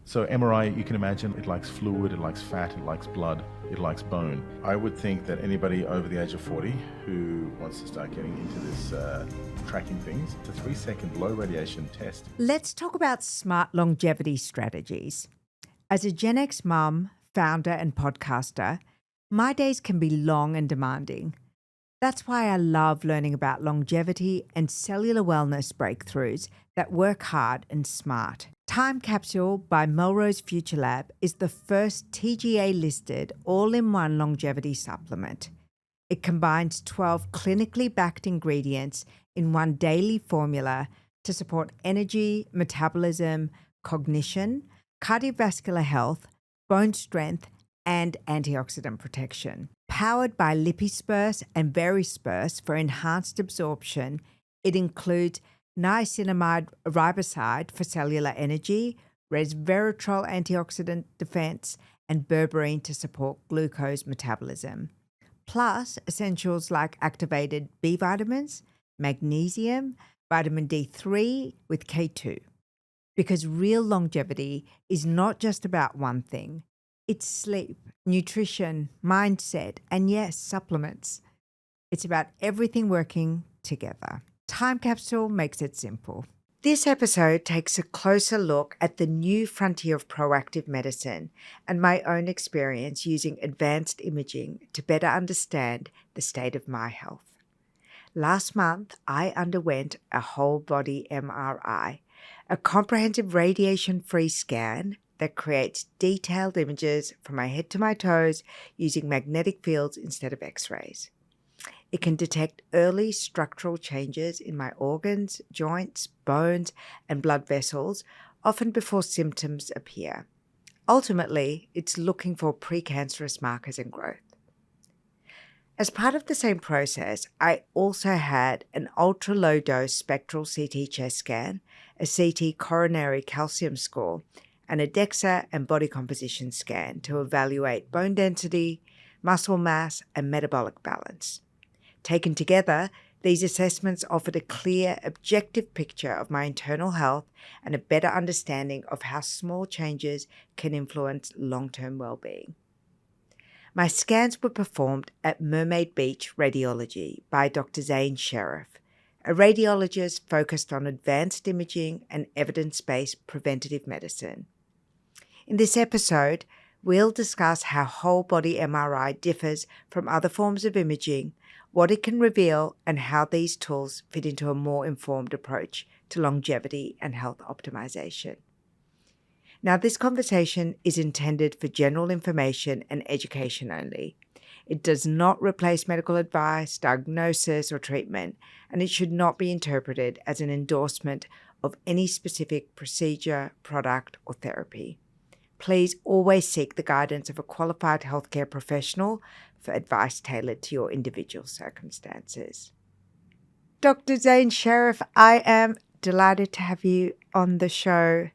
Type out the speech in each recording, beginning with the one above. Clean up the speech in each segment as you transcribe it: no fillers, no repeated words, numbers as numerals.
So MRI, you can imagine, it likes fluid, it likes fat, it likes blood, it likes bone. I would think that anybody over the age of 40 who wants to start getting into this tracking things, it's a 3-second low radiation test. Let's talk about smart longevity strategies. As a Gen X mum, founder and podcaster, my days can be long and demanding. That's why I love learning about longevity and cellular wellness breakthroughs that work hard and smart. Time Capsule by Melrose Future Lab is the first TGA-listed all-in-one longevity supplement. It combines 12 clinically backed ingredients in one daily formula to support energy, metabolism, cognition, cardiovascular health, bone strength, and antioxidant protection. Powered by Lipisperse and Verisperse for enhanced absorption, it includes niacinamide riboside for cellular energy, resveratrol antioxidant defense, and berberine to support glucose metabolism. Plus essentials like activated B vitamins, magnesium, vitamin D3 with K2. Because real longevity is not just about one thing. It's sleep, nutrition, mindset, and yes, supplements. It's about everything working together. Time Capsule makes it simple. This episode takes a closer look at the new frontier of proactive medicine and my own experience using advanced imaging to better understand the state of my health. Last month, I underwent a whole body MRI, a comprehensive radiation-free scan that creates detailed images from my head to my toes using magnetic fields instead of X-rays. It can detect early structural changes in my organs, joints, bones, and blood vessels, often before symptoms appear. Ultimately, it's looking for precancerous markers and growth. As part of the same process, I also had an ultra-low-dose spectral CT chest scan, a CT coronary calcium score, and a DEXA and body composition scan to evaluate bone density, muscle mass, and metabolic balance. Taken together, these assessments offered a clear, objective picture of my internal health and a better understanding of how small changes can influence long-term well-being. My scans were performed at Mermaid Beach Radiology by Dr. Zane Sherif, a radiologist focused on advanced imaging and evidence-based preventative medicine. In this episode, we'll discuss how whole body MRI differs from other forms of imaging, what it can reveal, and how these tools fit into a more informed approach to longevity and health optimization. Now, this conversation is intended for general information and education only. It does not replace medical advice, diagnosis, or treatment, and it should not be interpreted as an endorsement of any specific procedure, product, or therapy. Please always seek the guidance of a qualified healthcare professional for advice tailored to your individual circumstances. Dr. Zane Sherif, I am delighted to have you on the show.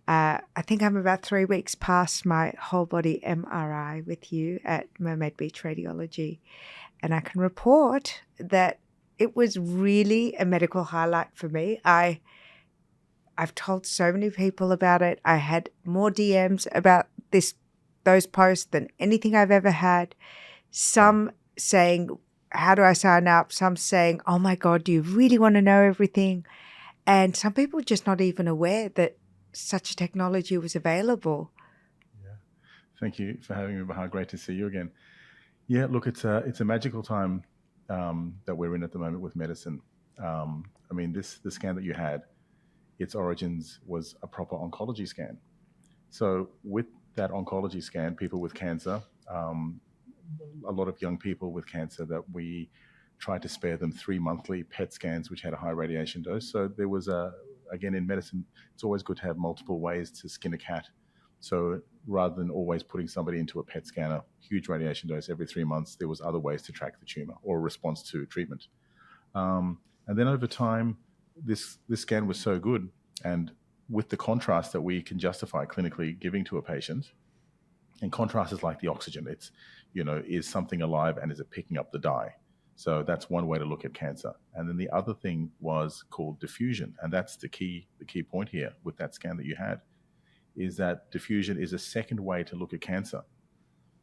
I think I'm about 3 weeks past my whole body MRI with you at Mermaid Beach Radiology, and I can report that it was really a medical highlight for me. I've told so many people about it. I had more DMs about those posts than anything I've ever had. Some saying, how do I sign up? Some saying, oh my God, do you really want to know everything? And some people just not even aware that such a technology was available. Yeah. Thank you for having me, Bahar. Great to see you again. Yeah, look, it's a magical time that we're in at the moment with medicine. I mean, the scan that you had, its origins was a proper oncology scan. So with that oncology scan, people with cancer, a lot of young people with cancer, that we tried to spare them 3 monthly PET scans, which had a high radiation dose. So there was again, in medicine, it's always good to have multiple ways to skin a cat. So rather than always putting somebody into a PET scanner, huge radiation dose every 3 months, there was other ways to track the tumor or a response to treatment. And then over time, this scan was so good, and with the contrast that we can justify clinically giving to a patient, and contrast is like the oxygen. It's, is something alive and is it picking up the dye? So that's one way to look at cancer. And then the other thing was called diffusion, and that's the key point here with that scan that you had. is that diffusion is a second way to look at cancer.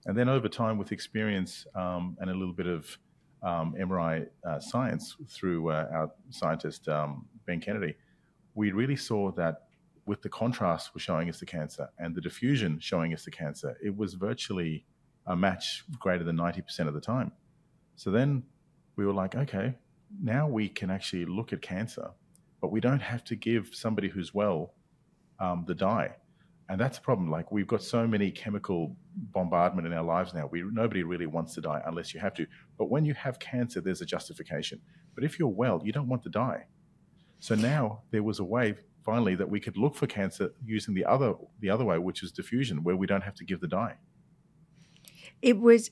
And then over time, with experience and a little bit of MRI science through our scientist, Ben Kennedy, we really saw that with the contrast was showing us the cancer and the diffusion showing us the cancer, it was virtually a match greater than 90% of the time. So then we were like, okay, now we can actually look at cancer, but we don't have to give somebody who's well the dye. And that's a problem. Like, we've got so many chemical bombardment in our lives now. Nobody really wants to die unless you have to. But when you have cancer, there's a justification. But if you're well, you don't want to die. So now there was a way finally that we could look for cancer using the other way, which is diffusion, where we don't have to give the dye. It was,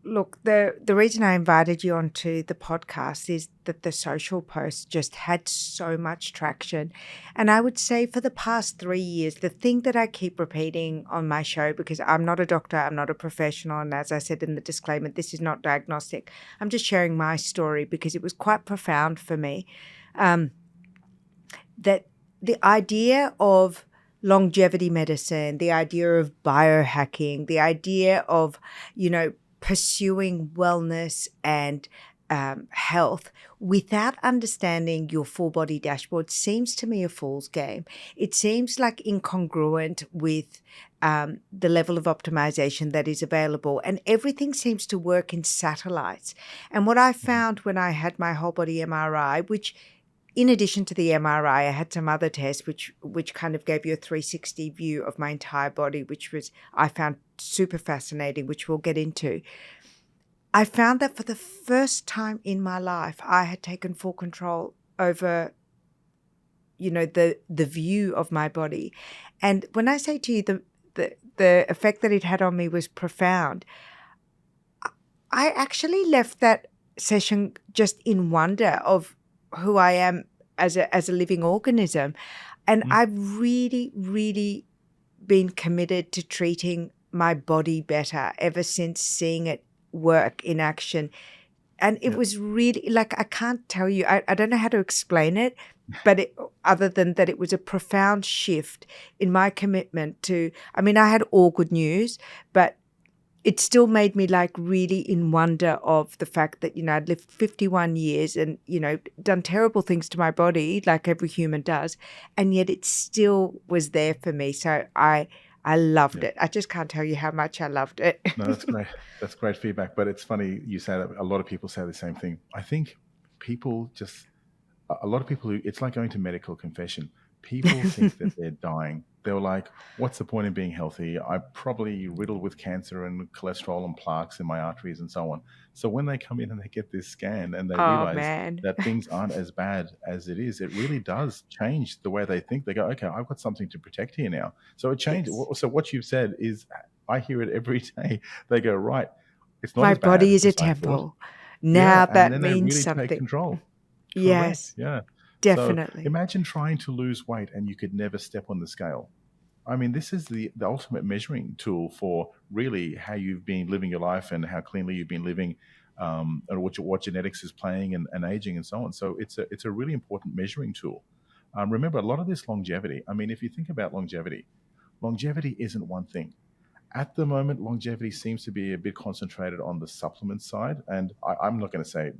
look, the reason I invited you onto the podcast is that the social post just had so much traction. And I would say for the past 3 years, the thing that I keep repeating on my show, because I'm not a doctor, I'm not a professional, and as I said in the disclaimer, this is not diagnostic. I'm just sharing my story because it was quite profound for me. That the idea of longevity medicine, the idea of biohacking, the idea of, pursuing wellness and health without understanding your full body dashboard seems to me a fool's game. It seems like incongruent with the level of optimization that is available, and everything seems to work in satellites. And what I found when I had my whole body MRI, which in addition to the MRI, I had some other tests which kind of gave you a 360 view of my entire body, which I found super fascinating, which we'll get into. I found that for the first time in my life, I had taken full control over, the view of my body. And when I say to you the effect that it had on me was profound, I actually left that session just in wonder of who I am as a living organism. And I've really, really been committed to treating my body better ever since seeing it work in action. And it was really, like, I can't tell you, I don't know how to explain it, but other than that, it was a profound shift in my commitment to, I had all good news, but it still made me really in wonder of the fact that, I'd lived 51 years and, done terrible things to my body like every human does. And yet it still was there for me. So I loved it. I just can't tell you how much I loved it. No, that's great. That's great feedback. But it's funny you say that. A lot of people say the same thing. I think a lot of people it's like going to medical confession. People think that they're dying. They're like, what's the point in being healthy? I'm probably riddled with cancer and cholesterol and plaques in my arteries and so on. So when they come in and they get this scan and they realize that things aren't as bad as it is, it really does change the way they think. They go, okay, I've got something to protect here now. So it changed. Yes. So what you've said is, I hear it every day. They go, right, it's not my as bad body is a as I temple. thought. Now that and then means they really something. take control. Yes. Correct. Yeah. Definitely. So imagine trying to lose weight and you could never step on the scale. This is the ultimate measuring tool for really how you've been living your life and how cleanly you've been living, and what genetics is playing and aging and so on. So it's a really important measuring tool. Remember, a lot of this longevity, if you think about longevity isn't one thing. At the moment, longevity seems to be a bit concentrated on the supplement side. And I'm not going to say,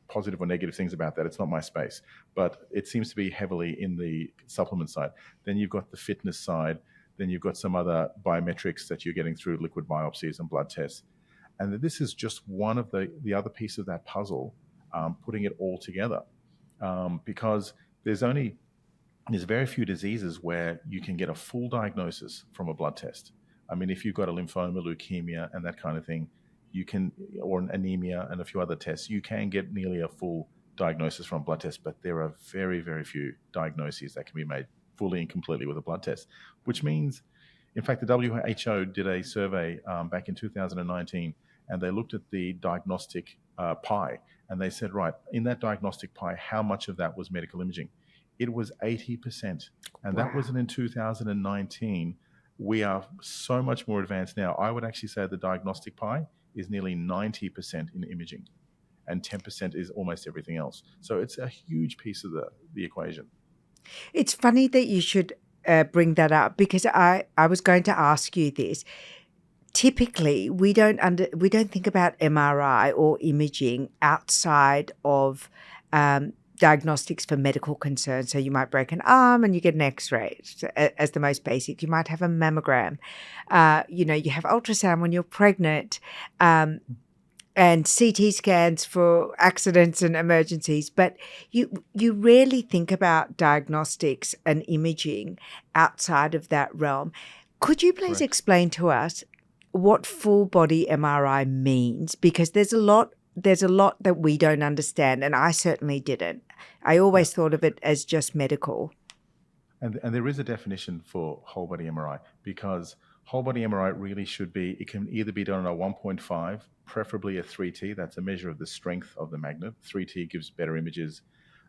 positive or negative things about that. It's not my space, but it seems to be heavily in the supplement side. Then you've got the fitness side. Then you've got some other biometrics that you're getting through liquid biopsies and blood tests. And this is just one of the other piece of that puzzle, putting it all together. Because there's very few diseases where you can get a full diagnosis from a blood test. If you've got a lymphoma, leukemia, and that kind of thing, you can, or an anemia and a few other tests, you can get nearly a full diagnosis from a blood test, but there are very, very few diagnoses that can be made fully and completely with a blood test, which means, in fact, the WHO did a survey back in 2019, and they looked at the diagnostic pie, and they said, right, in that diagnostic pie, how much of that was medical imaging? It was 80%, and that wasn't in 2019. We are so much more advanced now. I would actually say the diagnostic pie is nearly 90% in imaging, and 10% is almost everything else. So it's a huge piece of the equation. It's funny that you should bring that up because I was going to ask you this. Typically, we don't think about MRI or imaging outside of diagnostics for medical concerns. So you might break an arm and you get an X-ray as the most basic. You might have a mammogram. You have ultrasound when you're pregnant. And CT scans for accidents and emergencies, but you rarely think about diagnostics and imaging outside of that realm. Could you please Correct. explain to us what full body MRI means? Because there's a lot that we don't understand, and I certainly didn't. I always thought of it as just medical. And there is a definition for whole body MRI, because whole body MRI really should be, it can either be done on a 1.5, preferably a 3T. That's a measure of the strength of the magnet. 3T gives better images.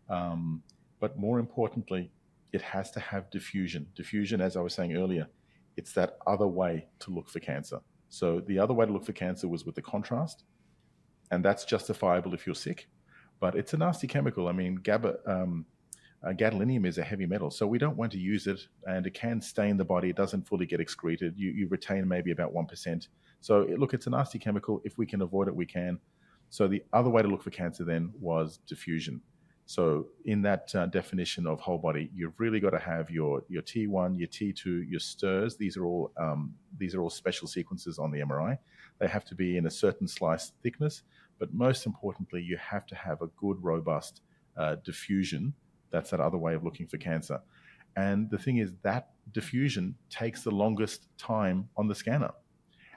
But more importantly, it has to have diffusion. Diffusion, as I was saying earlier, it's that other way to look for cancer. So the other way to look for cancer was with the contrast, and that's justifiable if you're sick. But it's a nasty chemical. I mean, gadolinium is a heavy metal, so we don't want to use it, and it can stain the body. It doesn't fully get excreted. You retain maybe about 1%. So look, it's a nasty chemical. If we can avoid it, we can. So the other way to look for cancer then was diffusion. So in that definition of whole body, you've really got to have your T1, your T2, your STIRs. These are all special sequences on the MRI. They have to be in a certain slice thickness, but most importantly, you have to have a good, robust diffusion. That's that other way of looking for cancer. And the thing is, that diffusion takes the longest time on the scanner.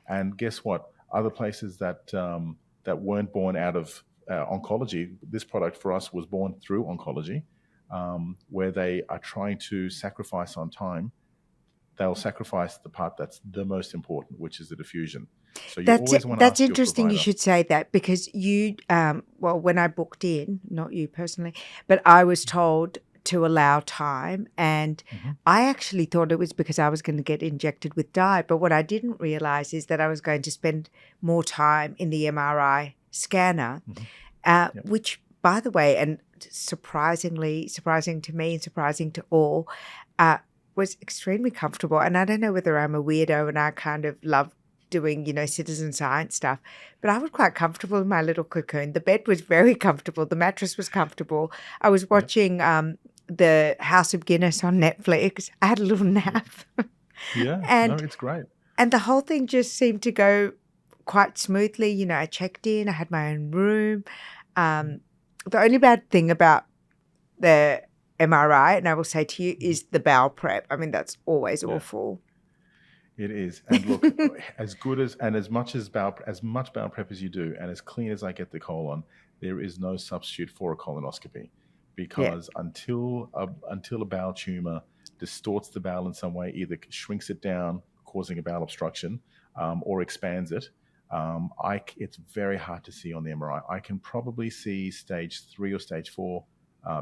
And guess what? Other places that weren't born out of oncology, this product for us was born through oncology, where they are trying to sacrifice on time. They'll sacrifice the part that's the most important, which is the diffusion. So you always want to ask That's interesting your you provider. should say that because when I booked in, not you personally, but I was told to allow time, and I actually thought it was because I was going to get injected with dye. But what I didn't realize is that I was going to spend more time in the MRI scanner, which, by the way, and surprising to me and surprising to all, was extremely comfortable. And I don't know whether I'm a weirdo and I kind of love doing, citizen science stuff, but I was quite comfortable in my little cocoon. The bed was very comfortable. The mattress was comfortable. I was watching the House of Guinness on Netflix. I had a little nap. No, it's great. And the whole thing just seemed to go quite smoothly. I checked in. I had my own room. The only bad thing about the MRI, and I will say to you, is the bowel prep. I mean, that's always awful. It is. And look, as much bowel prep as you do, and as clean as I get the colon, there is no substitute for a colonoscopy, because until a bowel tumor distorts the bowel in some way, either shrinks it down, causing a bowel obstruction, or expands it, it's very hard to see on the MRI. I can probably see stage 3 or stage 4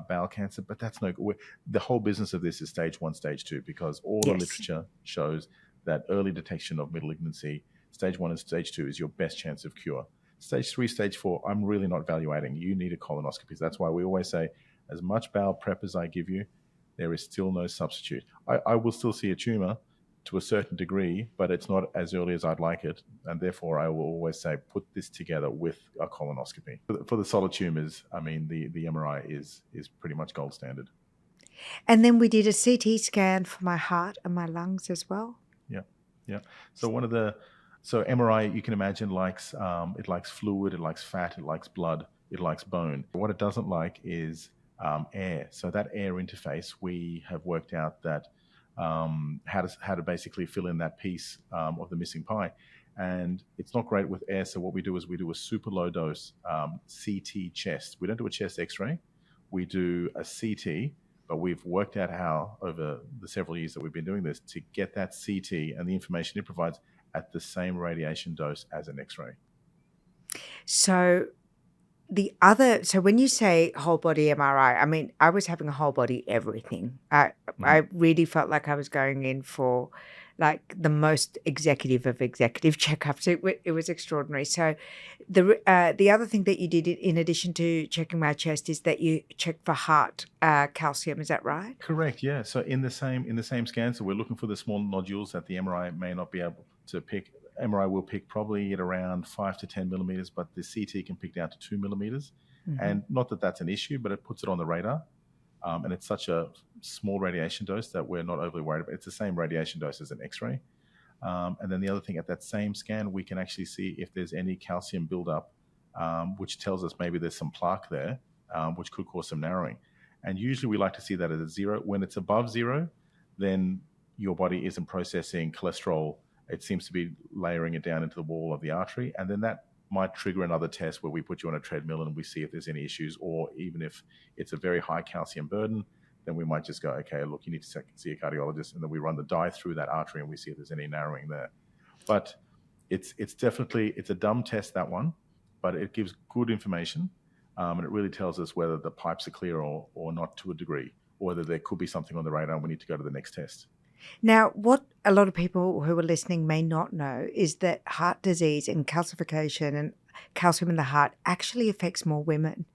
bowel cancer, but that's no good. The whole business of this is stage 1, stage 2, because all the literature shows that early detection of malignancy, stage 1 and stage 2, is your best chance of cure. Stage 3, stage 4, I'm really not evaluating. You need a colonoscopy. That's why we always say, as much bowel prep as I give you, there is still no substitute. I will still see a tumor to a certain degree, but it's not as early as I'd like it. And therefore, I will always say, put this together with a colonoscopy. For the solid tumors, I mean, the MRI is pretty much gold standard. And then we did a CT scan for my heart and my lungs as well. Yeah. So MRI, you can imagine, likes fluid, it likes fat, it likes blood, it likes bone. What it doesn't like is air. So that air interface, we have worked out that how to basically fill in that piece of the missing pie. And it's not great with air. So what we do is we do a super low dose CT chest. We don't do a chest X-ray. We do a CT. But we've worked out how, over the several years that we've been doing this, to get that CT and the information it provides at the same radiation dose as an X-ray. So when you say whole body MRI, I mean, I was having a whole body everything. I really felt like I was going in for like the most executive of executive checkups. It was extraordinary. So the other thing that you did in addition to checking my chest is that you checked for heart calcium. Is that right? Correct. Yeah. So in the same scan, so we're looking for the small nodules that the MRI may not be able to pick. MRI will pick probably at around 5 to 10 millimeters, but the CT can pick down to 2 millimeters. And not that that's an issue, but it puts it on the radar. And it's such a small radiation dose that we're not overly worried about. It's the same radiation dose as an X-ray. And then the other thing, at that same scan, we can actually see if there's any calcium buildup, which tells us maybe there's some plaque there, which could cause some narrowing. And usually we like to see that at a 0. When it's above 0, then your body isn't processing cholesterol. It seems to be layering it down into the wall of the artery. And then that might trigger another test where we put you on a treadmill and we see if there's any issues, or even if it's a very high calcium burden, then we might just go, okay, look, you need to see a cardiologist, and then we run the dye through that artery and we see if there's any narrowing there. But it's definitely, it's a dumb test, that one, but it gives good information, and it really tells us whether the pipes are clear or not to a degree, or whether there could be something on the radar and we need to go to the next test. Now, what a lot of people who are listening may not know is that heart disease and calcification and calcium in the heart actually affects more women.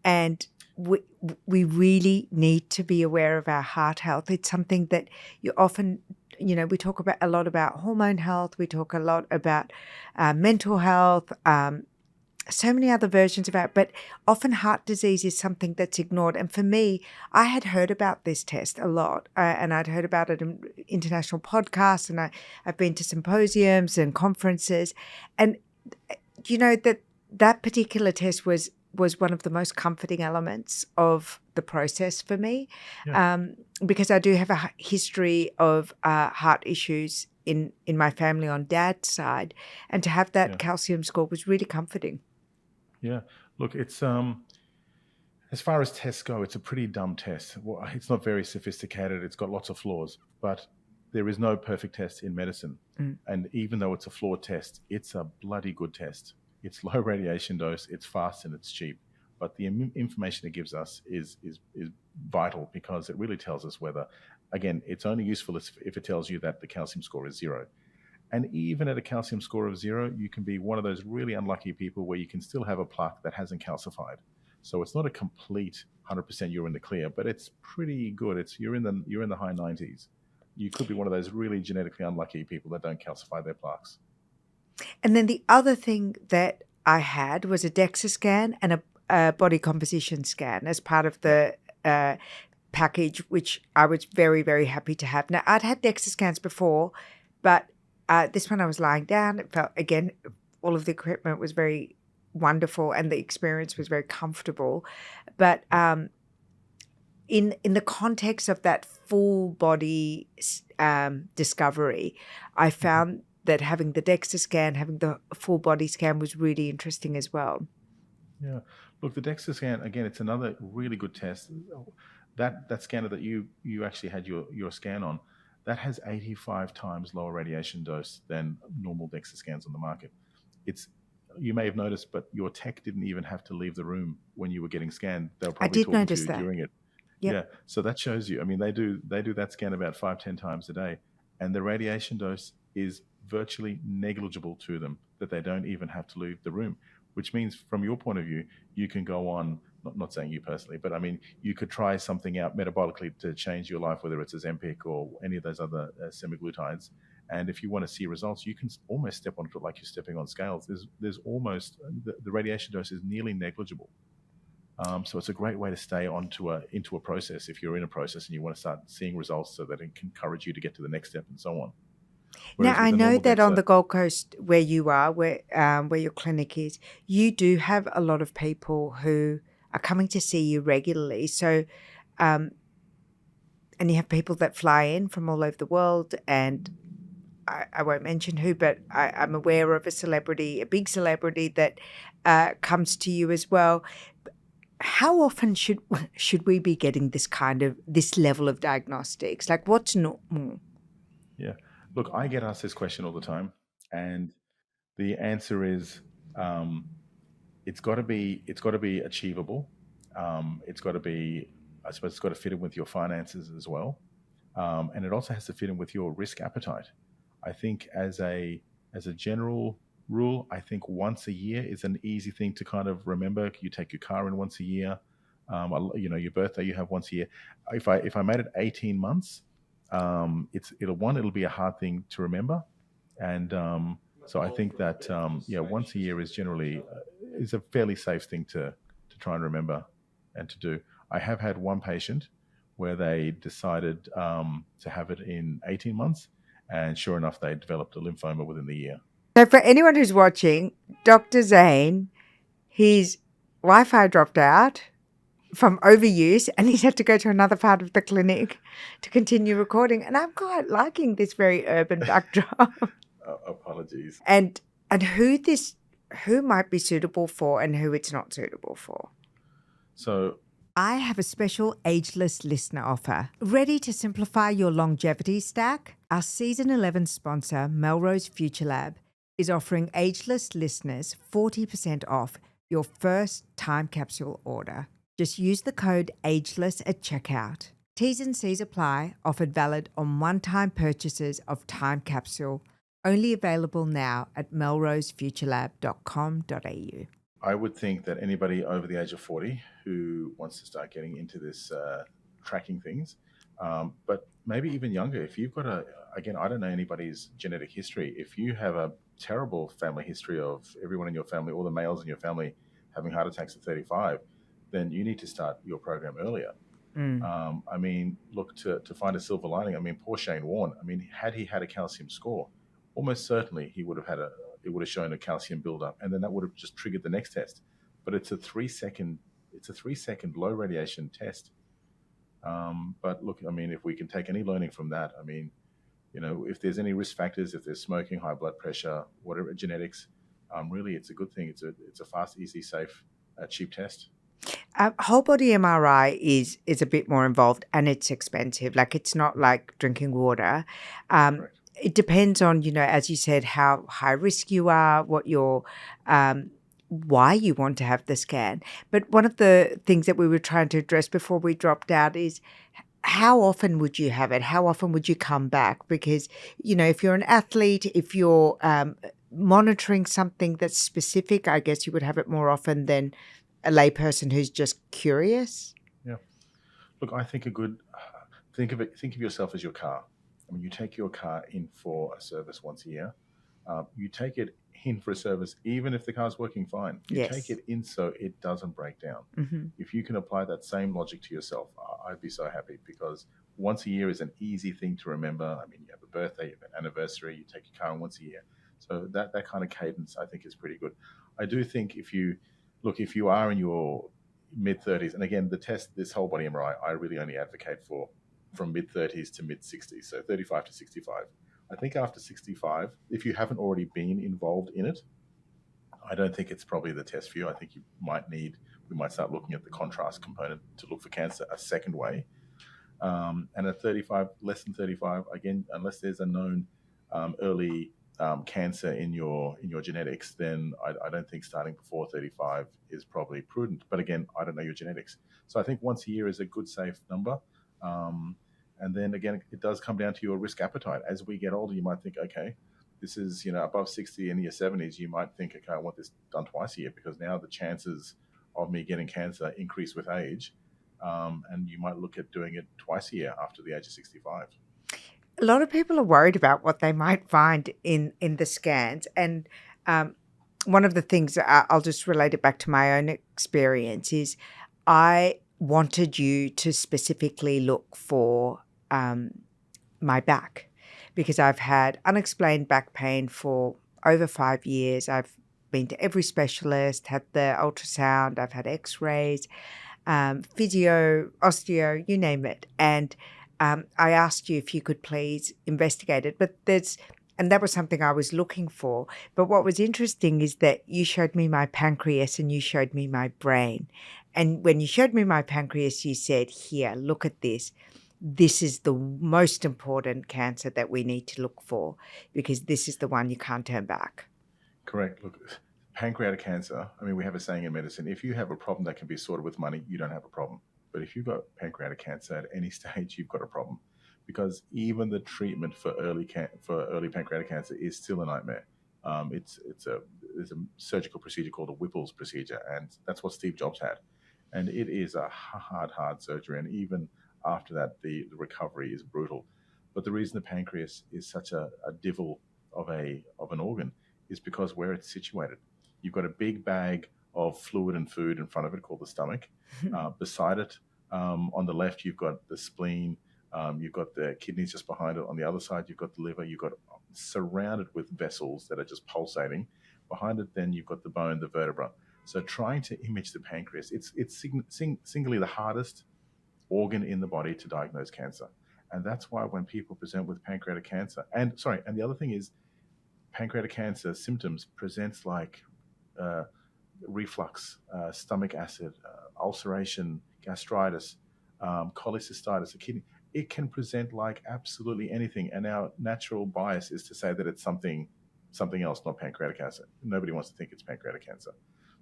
And we really need to be aware of our heart health. It's something that you often, we talk about a lot about hormone health. We talk a lot about mental health, so many other versions of it, but often heart disease is something that's ignored. And for me, I had heard about this test a lot, and I'd heard about it in international podcasts, and I've been to symposiums and conferences, and that particular test was one of the most comforting elements of the process for me, because I do have a history of heart issues in my family on dad's side, and to have that calcium score was really comforting. Yeah, look, it's as far as tests go, it's a pretty dumb test. Well, it's not very sophisticated. It's got lots of flaws, but there is no perfect test in medicine. And even though it's a flawed test, it's a bloody good test. It's low radiation dose, it's fast, and it's cheap. But the information it gives us is vital, because it really tells us whether, again, it's only useful if it tells you that the calcium score is 0. And even at a calcium score of 0, you can be one of those really unlucky people where you can still have a plaque that hasn't calcified. So it's not a complete 100% you're in the clear, but it's pretty good. You're in the high 90s. You could be one of those really genetically unlucky people that don't calcify their plaques. And then the other thing that I had was a DEXA scan and a body composition scan as part of the package, which I was very, very happy to have. Now, I'd had DEXA scans before, but this one I was lying down. It felt, again, all of the equipment was very wonderful and the experience was very comfortable. But in the context of that full body discovery, I found that having the DEXA scan, having the full body scan was really interesting as well. Yeah. Look, the DEXA scan, again, it's another really good test. That scanner that you actually had your scan on, that has 85 times lower radiation dose than normal DEXA scans on the market. You may have noticed, but your tech didn't even have to leave the room when you were getting scanned. They were probably talking to you during it. Yep. Yeah. So that shows you. I mean, they do that scan about 5-10 times a day, and the radiation dose is virtually negligible to them, that they don't even have to leave the room. Which means, from your point of view, you can go on. Not saying you personally, but I mean, you could try something out metabolically to change your life, whether it's Ozempic or any of those other semaglutides. And if you want to see results, you can almost step onto it like you're stepping on scales. There's almost the radiation dose is nearly negligible. So it's a great way to stay into a process if you're in a process and you want to start seeing results, so that it can encourage you to get to the next step and so on. Now, I know that on the Gold Coast, where you are, where your clinic is, you do have a lot of people who are coming to see you regularly. So, and you have people that fly in from all over the world, and I won't mention who, but I'm aware of a big celebrity that comes to you as well. How often should we be getting this level of diagnostics? Like, what's normal? Yeah. Look, I get asked this question all the time, and the answer is, it's got to be achievable. It's got to be, I suppose, it's got to fit in with your finances as well. and it also has to fit in with your risk appetite. I think as a general rule, I think once a year is an easy thing to kind of remember. You take your car in once a year. Your birthday you have once a year. If I made it 18 months, it'll be a hard thing to remember, and so I think that once a year is generally is a fairly safe thing to try and remember and to do. I have had one patient where they decided to have it in 18 months, and sure enough, they developed a lymphoma within the year. So for anyone who's watching, Dr. Zane, his Wi-Fi dropped out from overuse and he's had to go to another part of the clinic to continue recording. And I'm quite liking this very urban backdrop. Apologies. And who might be suitable for and who it's not suitable for. So I have a special ageless listener offer. Ready to simplify your longevity stack? Our season 11 sponsor, Melrose Future Lab, is offering ageless listeners 40% off your first time capsule order. Just use the code AGELESS at checkout. T's and C's apply. Offered valid on one-time purchases of time capsule. Only available now at melrosefuturelab.com.au. I would think that anybody over the age of 40 who wants to start getting into this tracking things, but maybe even younger, if you've got again, I don't know anybody's genetic history. If you have a terrible family history of everyone in your family, all the males in your family having heart attacks at 35, then you need to start your program earlier. I mean, look, to find a silver lining, I mean, poor Shane Warne, I mean, had he had a calcium score, almost certainly he would have it would have shown a calcium buildup, and then that would have just triggered the next test. But it's a 3-second low radiation test. But look, I mean, if we can take any learning from that, I mean, if there's any risk factors, if there's smoking, high blood pressure, whatever, genetics, really, it's a good thing. It's a fast, easy, safe, cheap test. Whole body MRI is a bit more involved and it's expensive. Like it's not like drinking water. It depends on, as you said, how high risk you are, what your why you want to have the scan. But one of the things that we were trying to address before we dropped out is how often would you have it? How often would you come back? Because, if you're an athlete, if you're monitoring something that's specific, I guess you would have it more often than a layperson who's just curious. Yeah. Look, I think think of yourself as your car. I mean, you take your car in for a service once a year. You take it in for a service, even if the car's working fine. You take it in so it doesn't break down. Mm-hmm. If you can apply that same logic to yourself, I'd be so happy, because once a year is an easy thing to remember. I mean, you have a birthday, you have an anniversary, you take your car in once a year. So that kind of cadence, I think, is pretty good. I do think if you are in your mid-30s, and again, this whole body MRI, I really only advocate for from mid-30s to mid-60s, so 35 to 65. I think after 65, if you haven't already been involved in it, I don't think it's probably the test for you. I think we might start looking at the contrast component to look for cancer a second way. And at 35, less than 35, again, unless there's a known early cancer in your genetics, then I don't think starting before 35 is probably prudent. But again, I don't know your genetics. So I think once a year is a good, safe number. And then again, it does come down to your risk appetite. As we get older, you might think, okay, this is, above 60 in your 70s, you might think, okay, I want this done twice a year, because now the chances of me getting cancer increase with age. And you might look at doing it twice a year after the age of 65. A lot of people are worried about what they might find in the scans. And one of the things, I'll just relate it back to my own experience, is I wanted you to specifically look for my back, because I've had unexplained back pain for over 5 years. I've been to every specialist, had the ultrasound, I've had x-rays, physio, osteo, you name it. And I asked you if you could please investigate it, and that was something I was looking for. But what was interesting is that you showed me my pancreas and you showed me my brain. And when you showed me my pancreas, you said, here, look at this. This is the most important cancer that we need to look for, because this is the one you can't turn back. Correct. Look, pancreatic cancer, I mean, we have a saying in medicine, if you have a problem that can be sorted with money, you don't have a problem. But if you've got pancreatic cancer at any stage, you've got a problem, because even the treatment for early pancreatic cancer is still a nightmare. It's a surgical procedure called a Whipple's procedure, and that's what Steve Jobs had. And it is a hard surgery, and even after that, the recovery is brutal. But the reason the pancreas is such a divil of an organ is because where it's situated. You've got a big bag of fluid and food in front of it called the stomach. Beside it, on the left, you've got the spleen. You've got the kidneys just behind it. On the other side, you've got the liver. You've got surrounded with vessels that are just pulsating. Behind it, then you've got the bone, the vertebra. So trying to image the pancreas, it's singly the hardest organ in the body to diagnose cancer. And that's why when people present with pancreatic cancer, and the other thing is pancreatic cancer symptoms presents like reflux, stomach acid, ulceration, gastritis, cholecystitis, a kidney. It can present like absolutely anything. And our natural bias is to say that it's something else, not pancreatic cancer. Nobody wants to think it's pancreatic cancer.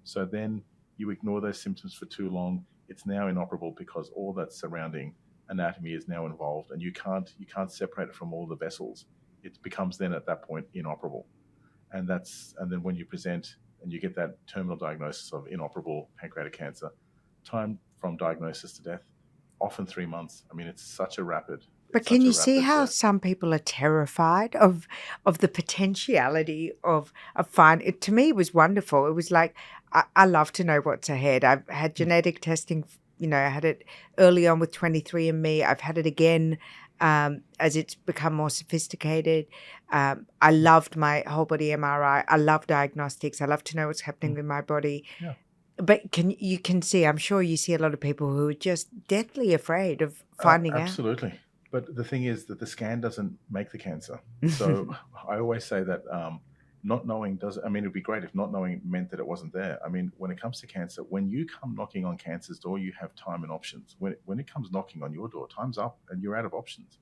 So then you ignore those symptoms for too long. It's now inoperable because all that surrounding anatomy is now involved, and you can't separate it from all the vessels. It becomes then at that point inoperable. And then when you present and you get that terminal diagnosis of inoperable pancreatic cancer, time from diagnosis to death, often 3 months. I mean, it's such a rapid. But can you see how some people are terrified of the potentiality of finding it? To me, it was wonderful. It was like, I love to know what's ahead. I've had genetic testing, I had it early on with 23andMe. I've had it again as it's become more sophisticated. I loved my whole body MRI. I love diagnostics. I love to know what's happening with my body. Yeah. But you can see, I'm sure you see a lot of people who are just deathly afraid of finding out. Absolutely. But the thing is that the scan doesn't make the cancer. So I always say that not knowing it'd be great if not knowing meant that it wasn't there. I mean, when it comes to cancer, when you come knocking on cancer's door, you have time and options. When it comes knocking on your door, time's up and you're out of options.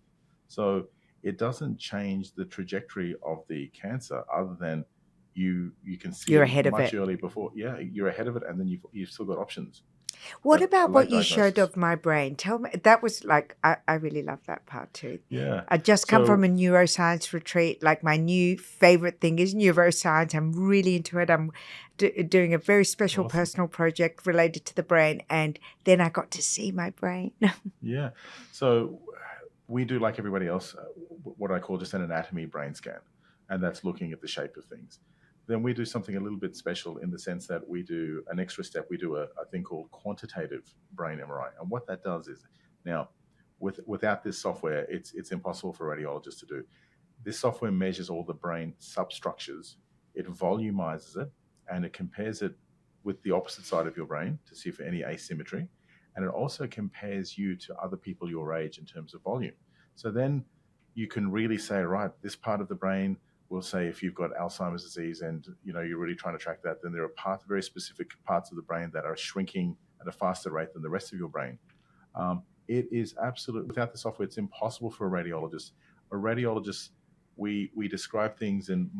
So it doesn't change the trajectory of the cancer other than you can see You're it ahead of much it. early before. Yeah, you're ahead of it, and then you've still got options. What But about I what like you showed diagnosis. of my brain? Tell me, that was like, I really love that part too. Yeah. I just come from So a neuroscience retreat. Like my new favorite thing is neuroscience. I'm really into it. I'm doing a very special awesome. personal project related to the brain. And then I got to see my brain. Yeah. So we do, like everybody else, what I call just an anatomy brain scan, and that's looking at the shape of things. Then we do something a little bit special in the sense that we do an extra step. We do a thing called quantitative brain MRI. And what that does is, now, without this software, it's impossible for a radiologist to do. This software measures all the brain substructures, it volumizes it, and it compares it with the opposite side of your brain to see for any asymmetry. And it also compares you to other people your age in terms of volume. So then you can really say, right, this part of the brain, will say if you've got Alzheimer's disease and you're really trying to track that, then there are very specific parts of the brain that are shrinking at a faster rate than the rest of your brain. It is absolutely, without the software, it's impossible for a radiologist. A radiologist, we describe things in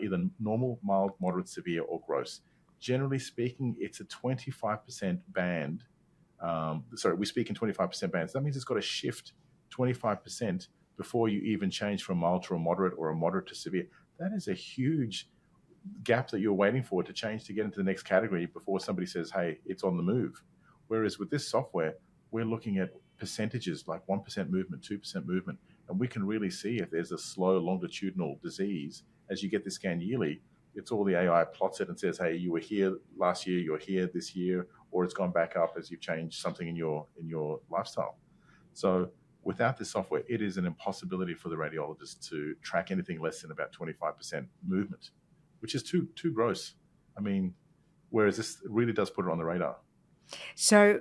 either normal, mild, moderate, severe, or gross. Generally speaking, it's a 25% band. We speak in 25% bands. That means it's got to shift 25% before you even change from mild to a moderate or a moderate to severe. That is a huge gap that you're waiting for to change to get into the next category before somebody says, hey, it's on the move. Whereas with this software, we're looking at percentages like 1% movement, 2% movement, and we can really see if there's a slow longitudinal disease. As you get this scan yearly, it's all the AI plots it and says, hey, you were here last year, you're here this year, or it's gone back up as you've changed something in your lifestyle. So without this software, it is an impossibility for the radiologist to track anything less than about 25% movement, which is too gross. I mean, whereas this really does put it on the radar. So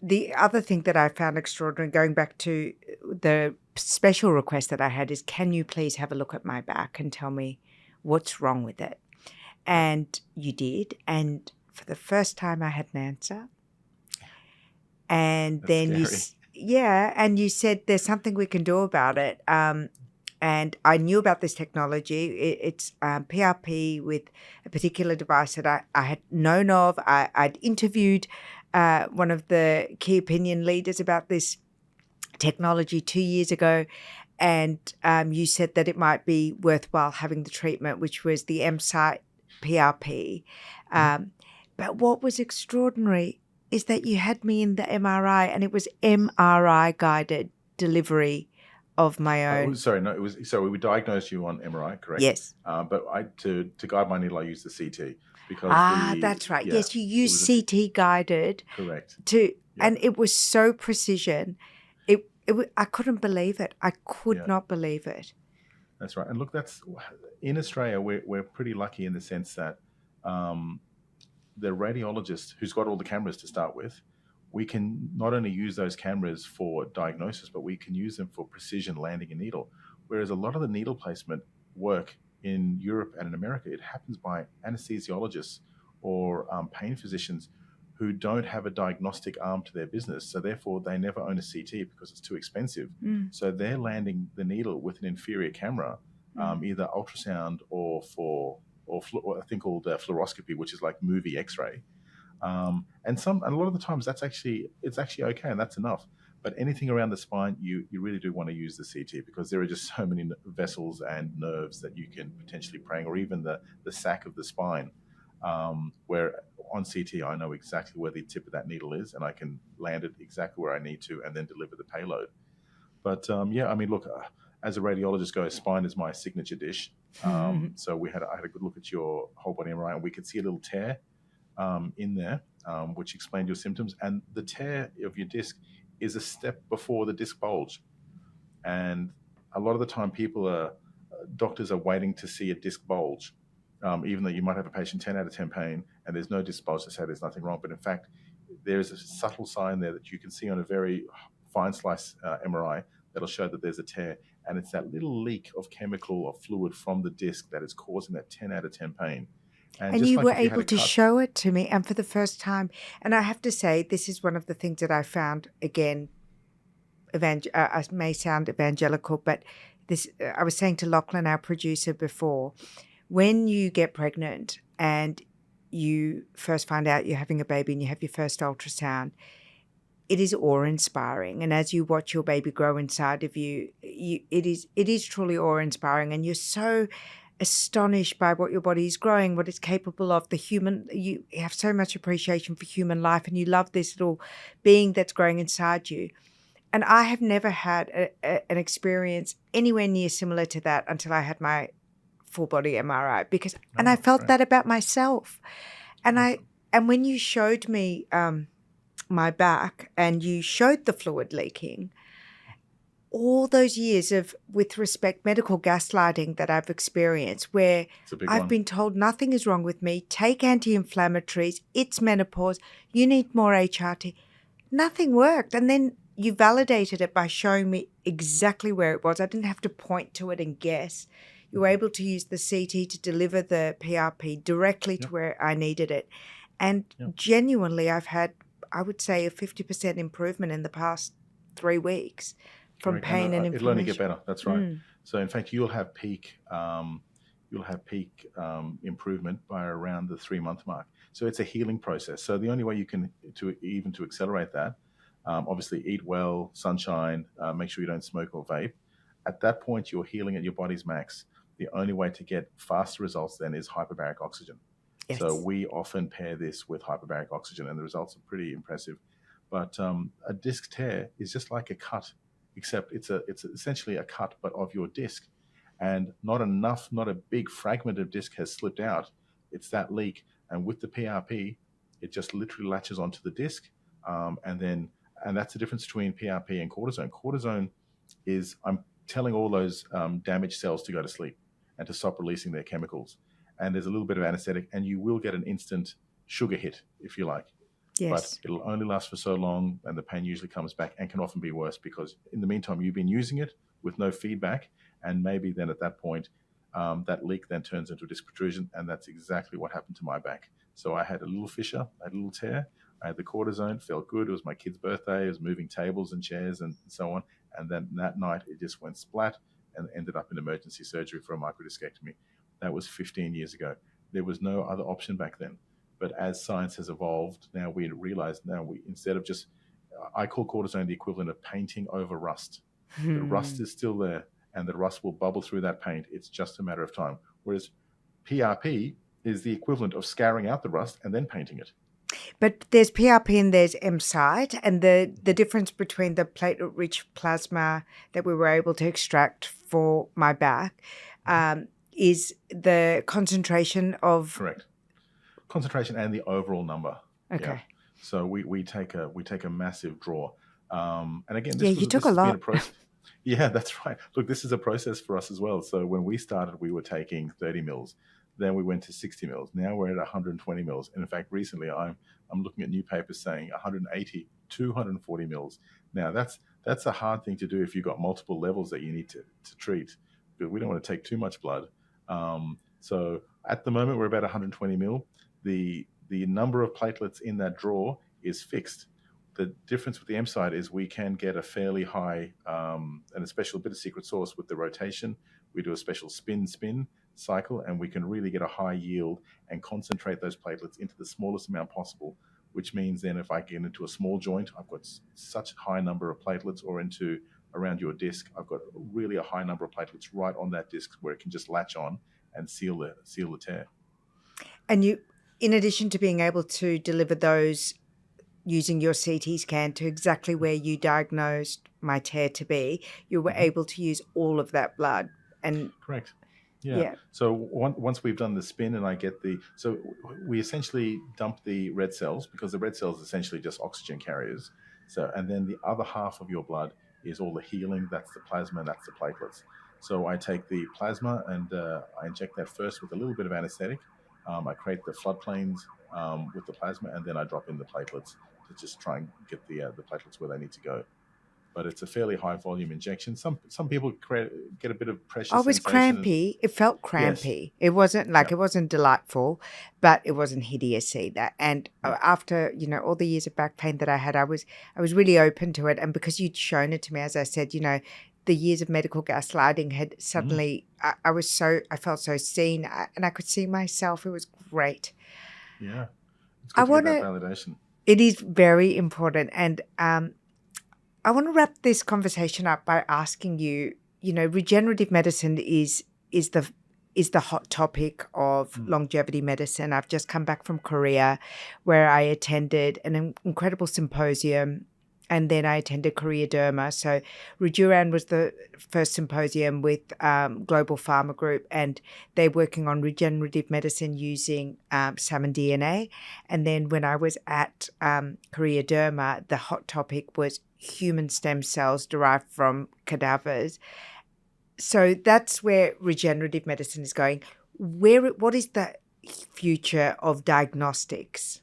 the other thing that I found extraordinary, going back to the special request that I had, is can you please have a look at my back and tell me what's wrong with it? And you did. And for the first time, I had an answer. And That's then scary. and you said there's something we can do about it. And I knew about this technology. It's PRP with a particular device that I had known of. I'd interviewed one of the key opinion leaders about this technology 2 years ago, and you said that it might be worthwhile having the treatment, which was the MSite PRP. But what was extraordinary is that you had me in the MRI, and it was MRI guided delivery of my own. Sorry, no, it was. So we diagnosed you on MRI, correct? Yes. But to guide my needle, I used the CT because That's right. yeah, Yes, you it was used CT guided correct. to, Yeah. and it was so precision. I couldn't believe it. I could not believe it. That's right. And look, that's in Australia, we're pretty lucky in the sense that the radiologist who's got all the cameras to start with, we can not only use those cameras for diagnosis, but we can use them for precision landing a needle. Whereas a lot of the needle placement work in Europe and in America, it happens by anesthesiologists or pain physicians who don't have a diagnostic arm to their business. So therefore, they never own a CT because it's too expensive. So they're landing the needle with an inferior camera, either ultrasound or a thing called fluoroscopy, which is like movie X-ray. And a lot of the times it's actually okay, and that's enough. But anything around the spine, you really do want to use the CT because there are just so many vessels and nerves that you can potentially prang, or even the sac of the spine, where on CT I know exactly where the tip of that needle is, and I can land it exactly where I need to, and then deliver the payload. But yeah, I mean, look, as a radiologist goes, spine is my signature dish. So I had a good look at your whole body MRI, and we could see a little tear in there, which explained your symptoms. And the tear of your disc is a step before the disc bulge. And a lot of the time, doctors are waiting to see a disc bulge, even though you might have a patient 10 out of 10 pain and there's no disc bulge to say there's nothing wrong. But in fact, there's a subtle sign there that you can see on a very fine slice MRI that'll show that there's a tear. And it's that little leak of chemical or fluid from the disc that is causing that 10 out of 10 pain. And you were able to show it to me, and for the first time. And I have to say, this is one of the things that I found, again, I may sound evangelical, but this, I was saying to Lachlan, our producer, before, when you get pregnant and you first find out you're having a baby and you have your first ultrasound, it is awe-inspiring. And as you watch your baby grow inside of you, it is truly awe-inspiring. And you're so astonished by what your body is growing, what it's capable of. You have so much appreciation for human life, and you love this little being that's growing inside you. And I have never had an experience anywhere near similar to that until I had my full body MRI, and I felt that about myself. And and when you showed me my back and you showed the fluid leaking, all those years of, with respect, medical gaslighting that I've experienced, where I've been told nothing is wrong with me, take anti-inflammatories, it's menopause, you need more HRT. Nothing worked. And then you validated it by showing me exactly where it was. I didn't have to point to it and guess. You were able to use the CT to deliver the PRP directly to where I needed it. And genuinely, I've had, I would say, a 50% improvement in the past 3 weeks. From pain and inflammation. It'll only get better. That's right. So in fact, you'll have peak improvement by around the 3-month mark. So it's a healing process. So the only way you can to accelerate that, obviously eat well, sunshine, make sure you don't smoke or vape. At that point, you're healing at your body's max. The only way to get faster results then is hyperbaric oxygen. Yes. So we often pair this with hyperbaric oxygen, and the results are pretty impressive. But a disc tear is just like a cut, except it's essentially a cut, but of your disc, and not a big fragment of disc has slipped out. It's that leak, and with the PRP, it just literally latches onto the disc, and that's the difference between PRP and cortisone. Cortisone is, I'm telling all those damaged cells to go to sleep and to stop releasing their chemicals, and there's a little bit of anesthetic, and you will get an instant sugar hit, if you like. Yes. But it'll only last for so long, and the pain usually comes back and can often be worse because in the meantime, you've been using it with no feedback, and maybe then at that point, that leak then turns into a disc protrusion, and that's exactly what happened to my back. So I had a little fissure, I had a little tear, I had the cortisone, felt good. It was my kid's birthday, it was moving tables and chairs and so on, and then that night it just went splat and ended up in emergency surgery for a microdiscectomy. That was 15 years ago. There was no other option back then. But as science has evolved, now we realize instead of just I call cortisone the equivalent of painting over rust. The rust is still there, and the rust will bubble through that paint. It's just a matter of time. Whereas PRP is the equivalent of scouring out the rust and then painting it. But there's PRP and there's MSITE, and the difference between the platelet-rich plasma that we were able to extract for my back is the concentration of... Correct. Concentration and the overall number. Okay. Yeah. So we take a massive draw. And again, you took a lot. Yeah, that's right. Look, this is a process for us as well. So when we started, we were taking 30 mils. Then we went to 60 mils. Now we're at 120 mils. And in fact, recently I'm looking at new papers saying 180, 240 mils. Now that's a hard thing to do if you've got multiple levels that you need to treat, because we don't want to take too much blood. So at the moment we're about 120 mil. The number of platelets in that draw is fixed. The difference with the MSITE is we can get a fairly high and a special bit of secret sauce with the rotation. We do a special spin cycle, and we can really get a high yield and concentrate those platelets into the smallest amount possible, which means then if I get into a small joint, I've got such a high number of platelets, or into around your disc, I've got really a high number of platelets right on that disc where it can just latch on and seal the tear. And you, in addition to being able to deliver those using your CT scan to exactly where you diagnosed my tear to be, you were able to use all of that blood. And correct. Yeah. So once we've done the spin and I get so we essentially dump the red cells, because the red cells are essentially just oxygen carriers. So, and then the other half of your blood is all the healing. That's the plasma and that's the platelets. So I take the plasma and I inject that first with a little bit of anesthetic. I create the floodplains with the plasma, and then I drop in the platelets to just try and get the platelets where they need to go. But it's a fairly high volume injection. Some people get a bit of pressure. It was crampy. It felt crampy. Yes. It wasn't it wasn't delightful, but it wasn't hideous either. And after all the years of back pain that I had, I was really open to it. And because you'd shown it to me, as I said, the years of medical gaslighting had suddenly. I felt so seen, and I could see myself. It was great. Yeah, it's good to get that validation. It is very important, and I want to wrap this conversation up by asking you, regenerative medicine is the hot topic of longevity medicine. I've just come back from Korea, where I attended an incredible symposium, and then I attended Korea Derma. So Reduran was the first symposium with Global Pharma Group, and they're working on regenerative medicine using salmon DNA. And then when I was at Korea Derma, the hot topic was human stem cells derived from cadavers. So that's where regenerative medicine is going. What is the future of diagnostics?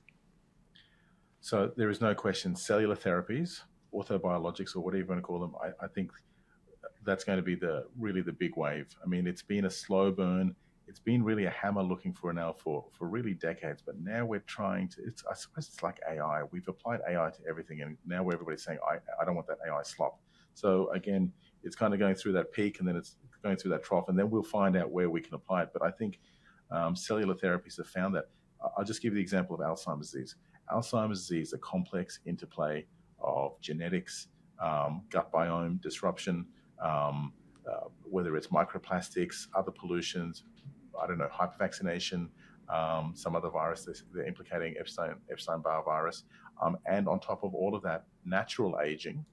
So there is no question, cellular therapies, orthobiologics, or whatever you want to call them, I think that's going to be really the big wave. I mean, it's been a slow burn. It's been really a hammer looking for now for really decades, but now we're trying to, I suppose it's like AI. We've applied AI to everything, and now everybody's saying, I don't want that AI slop. So again, it's kind of going through that peak, and then it's going through that trough, and then we'll find out where we can apply it. But I think cellular therapies have found that. I'll just give you the example of Alzheimer's disease. Alzheimer's disease is a complex interplay of genetics, gut biome disruption, whether it's microplastics, other pollutions, hypervaccination, some other virus they're implicating, Epstein-Barr virus, and on top of all of that, natural aging,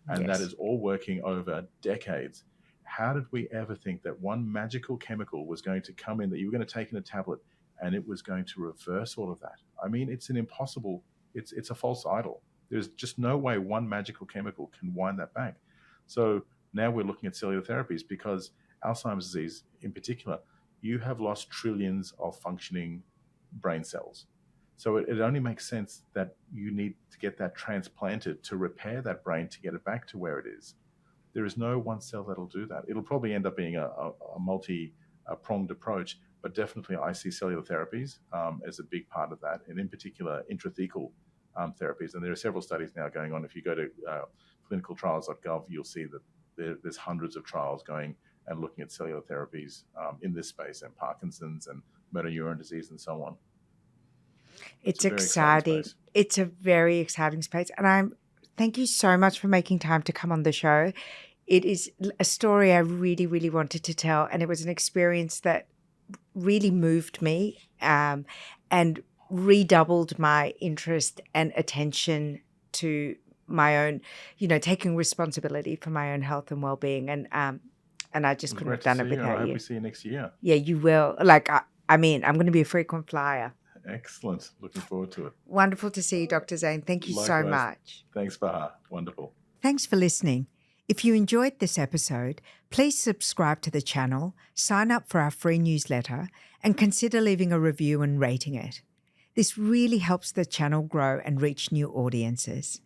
and that is all working over decades. How did we ever think that one magical chemical was going to come in, that you were going to take in a tablet and it was going to reverse all of that? I mean, it's a false idol. There's just no way one magical chemical can wind that back. So now we're looking at cellular therapies, because Alzheimer's disease in particular, you have lost trillions of functioning brain cells. So it only makes sense that you need to get that transplanted to repair that brain to get it back to where it is. There is no one cell that'll do that. It'll probably end up being a multi-pronged approach, but definitely I see cellular therapies as a big part of that, and in particular intrathecal therapies. And there are several studies now going on. If you go to clinicaltrials.gov, you'll see that there's hundreds of trials going and looking at cellular therapies in this space, and Parkinson's and motor neuron disease and so on. It's exciting. It's a very exciting space. And I'm Thank you so much for making time to come on the show. It is a story I really, really wanted to tell, and it was an experience that really moved me and redoubled my interest and attention to my own, taking responsibility for my own health and well-being. And I just couldn't have done it And I without hope you. we see you next year. Yeah, you will. I'm going to be a frequent flyer. Excellent. Looking forward to it. Wonderful to see you, Dr. Zane. Thank you so Likewise. much. Thanks, Baha. Wonderful. Thanks for listening. If you enjoyed this episode, please subscribe to the channel, sign up for our free newsletter, and consider leaving a review and rating it. This really helps the channel grow and reach new audiences.